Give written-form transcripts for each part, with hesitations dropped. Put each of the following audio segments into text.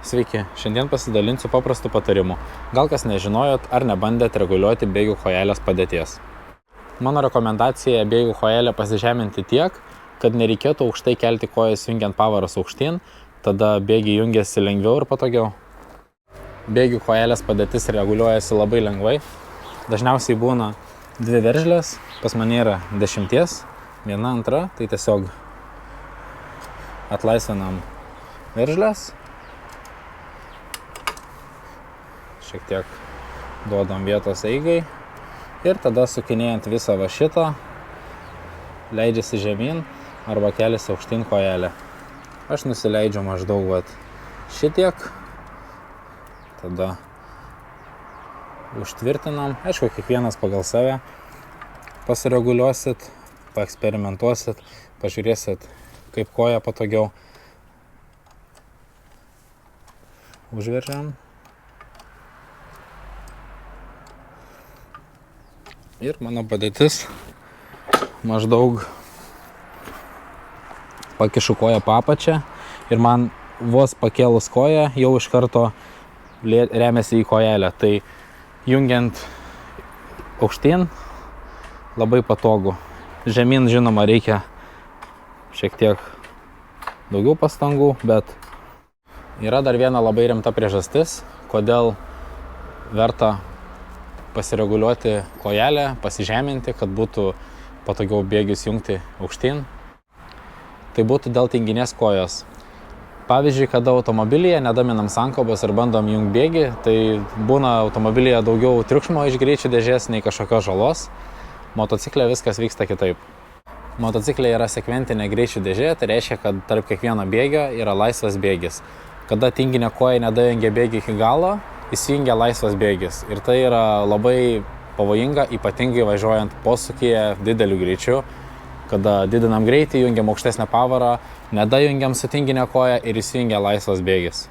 Sveiki, šiandien pasidalinsiu paprastu patarimu. Gal kas nežinojot ar nebandėt reguliuoti bėgių kojelės padėties. Mano rekomendacija bėgių kojelę pasižeminti tiek, kad nereikėtų aukštai kelti kojas jungiant pavaras aukštyn, tada bėgiai jungiasi lengviau ir patogiau. Bėgių kojelės padėtis reguliuojasi labai lengvai. Dažniausiai būna 2 veržlės, pas mane yra 10, 1, 2, tai tiesiog atlaisvinam veržlės. Šiek tiek duodam vietos eigai ir tada sukinėjant visą va šitą leidžiasi žemyn arba keliasi aukštyn kojelė. Aš nusileidžiu maždaug šitiek, tada užtvirtinam. Aišku, kiekvienas pagal save pasireguliuosit, paeksperimentuosit, pažiūrėsit, kaip koja patogiau. Užveržiam. Ir mano padėtis maždaug pakišu koją po apačią ir man vos pakėlus koją jau iš karto remiasi į kojelę. Tai jungiant aukštyn labai patogu. Žemyn žinoma reikia šiek tiek daugiau pastangų, bet yra dar viena labai rimta priežastis, kodėl verta pasireguliuoti kojelę, pasižeminti, kad būtų patogiau bėgius jungti aukštyn. Tai būtų dėl tinginės kojos. Pavyzdžiui, kada automobilyje nedaminam sankabos ir bandom jungti bėgį, tai būna automobilyje daugiau triukšmo iš greičių dėžės nei kažkokios žalos. Motocikle viskas vyksta kitaip. Motocikle yra sekventinė greičių dėžė, tai reiškia, kad tarp kiekvieno bėgio yra laisvas bėgis. Kada tinginė koja nedajungia bėgį iki galo, įsijungia laisvas bėgis. Ir tai yra labai pavojinga, ypatingai važiuojant posūkyje dideliu greičiu, kada didinam greitį, jungiam aukštesnę pavarą, nedajungiam su tinginė koja ir įsijungia laisvas bėgis.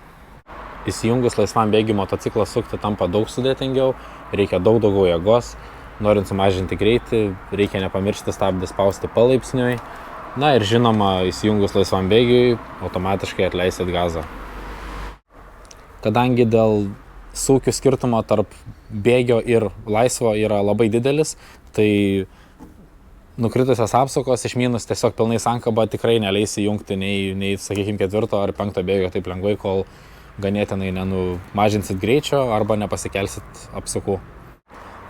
Įsijungus laisvam bėgiui motociklą sukti tampa daug sudėtingiau, reikia daug daugiau jėgos. Norint sumažinti greitį, reikia nepamiršti stabdį spausti palaipsniui. Na ir žinoma, įsijungus laisvam bėgiui, automatiškai atleisit gazą. Kadangi dėl sūkių skirtumo tarp bėgio ir laisvo yra labai didelis, tai nukritusios apsukos išmynus tiesiog pilnai sankabą tikrai neleis įjungti nei sakykime, 4 ar 5 bėgio taip lengvai, kol ganėtinai nenumažinsit greičio arba nepasikelsit apsukų.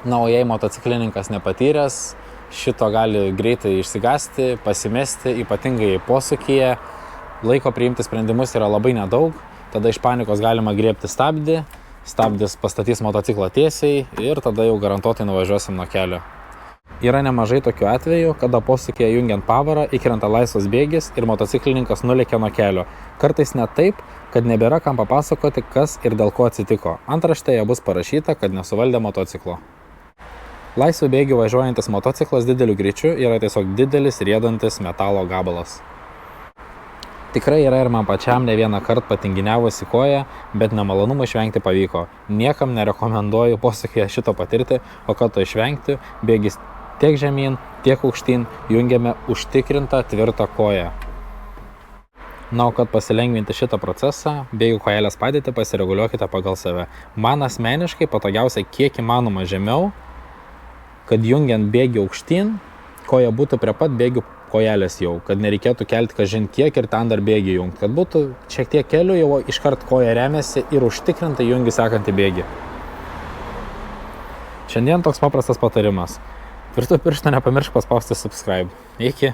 Na, o jei motociklininkas nepatyręs, šito gali greitai išsigąsti, pasimesti, ypatingai posūkyje. Laiko priimti sprendimus yra labai nedaug, tada iš panikos galima griebti stabdį. Stabdis pastatys motociklą tiesiai ir tada jau garantuotai nuvažiuosim nuo kelio. Yra nemažai tokių atvejų, kada posūkyje jungiant pavarą įkrenta laisvas bėgis ir motociklininkas nulekia nuo kelio. Kartais net taip, kad nebėra kam papasakoti, kas ir dėl ko atsitiko. Antraštėje bus parašyta, kad nesuvaldė motociklo. Laisvu bėgiu važiuojantis motociklas dideliu greičiu yra tiesiog didelis riedantis metalo gabalas. Tikrai yra ir man pačiam ne vieną kartą patinginiavusi koją, bet nemalonumų išvengti pavyko. Niekam nerekomenduoju posūkyje šito patirti, o kad to išvengti, bėgis tiek žemyn, tiek aukštyn jungiame užtikrintą tvirtą koją. Na, o kad pasilengvinti šitą procesą, bėgių kojelės padėtį pasireguliuokite pagal save. Man asmeniškai patogiausia kiek įmanoma žemiau, kad jungiant bėgį aukštyn, koja būtų prie pat bėgių kojelės jau, kad nereikėtų kelti kažin kiek ir ten dar bėgį jungti, kad būtų šiek tiek kelių, jau iškart koja remiasi ir užtikrintai jungi sekantį bėgį. Šiandien toks paprastas patarimas. Tvirtu pirštą nepamiršk paspausti subscribe. Iki.